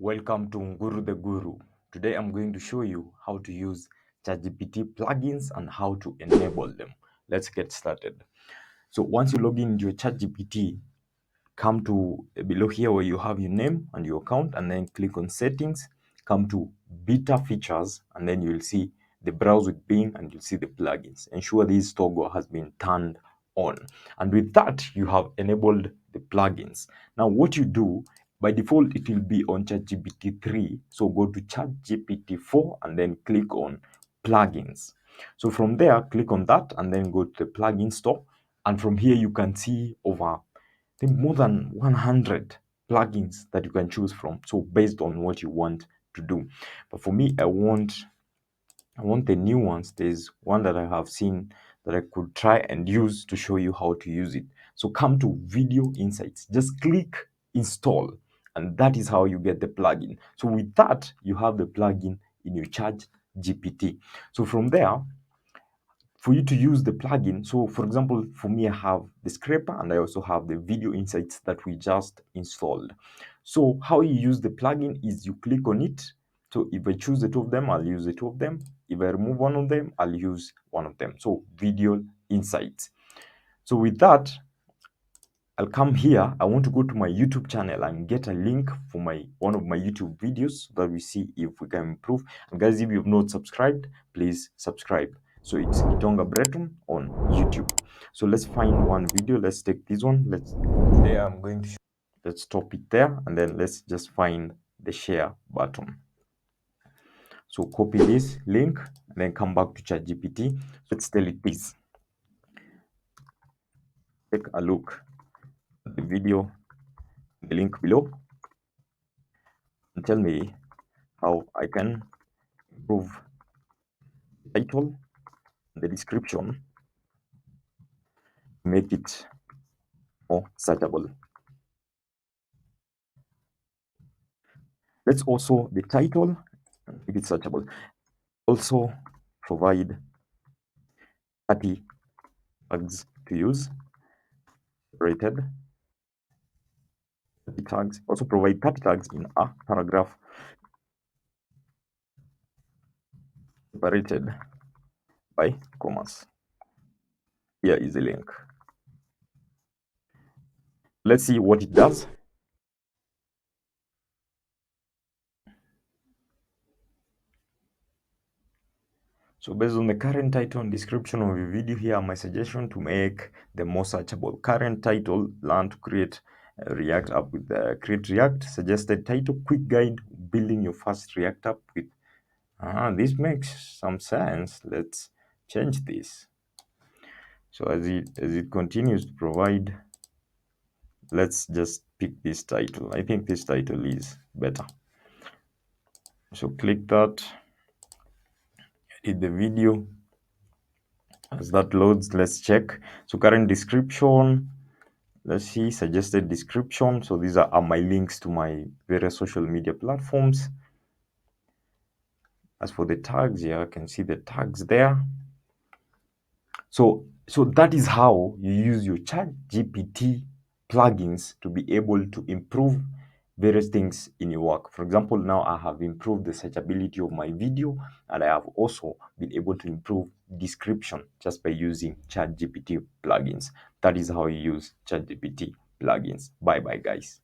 Welcome to Nguru the Guru. Today I'm going to show you how to use ChatGPT plugins and how to enable them. Let's get started. So once you log in into your ChatGPT, come to below here where you have your name and your account, and then click on settings, come to beta features, and then you'll see the browse with Bing and you'll see the plugins. Ensure this toggle has been turned on. And with that, you have enabled the plugins. Now what you do, by default, it will be on ChatGPT 3. So go to ChatGPT 4 and then click on plugins. So from there, click on that and then go to the plugin store. And from here, you can see over, I think, more than 100 plugins that you can choose from. So based on what you want to do. But for me, I want the new ones. There's one that I have seen that I could try and use to show you how to use it. So come to Video Insights. Just click install, and that is how you get the plugin. So with that, you have the plugin in your ChatGPT. So from there, for you to use the plugin, so for example, for me, I have the scraper and I also have the Video Insights that we just installed. So how you use the plugin is you click on it. So if I choose the two of them, I'll use the two of them. If I remove one of them, I'll use one of them. So Video Insights. So with that, I'll come here. I want to go to my YouTube channel and get a link for one of my YouTube videos so that we see if we can improve. And guys, if you've not subscribed, please subscribe. So it's Gitonga Breton on YouTube. So let's find one video. Let's take this one. Today I'm going to let's stop it there, and then let's just find the share button. So copy this link and then come back to ChatGPT. Let's tell it this. Take a look at the video, the link below, and tell me how I can improve the title, the description, make it more searchable. Let's also the title, make it searchable. Also provide 30 tags to use, rated 30 tags. Also provide 30 tags in a paragraph separated by commas. Here is the link. Let's see what it does. So based on the current title and description of the video, here are my suggestion to make the more searchable. Current title: learn to create React app with Create React. Suggested title: quick guide building your first React app with. This makes some sense. Let's change this. So as it continues to provide, let's just pick this title. I think this title is better. So click that. Edit the video. As that loads, let's check. So current description, let's see, suggested description. So these are my links to my various social media platforms. As for the tags, yeah, I can see the tags there. So that is how you use your ChatGPT plugins to be able to improve various things in your work. For example, now I have improved the searchability of my video, and I have also been able to improve description just by using ChatGPT plugins. That is how you use ChatGPT plugins. Bye bye, guys.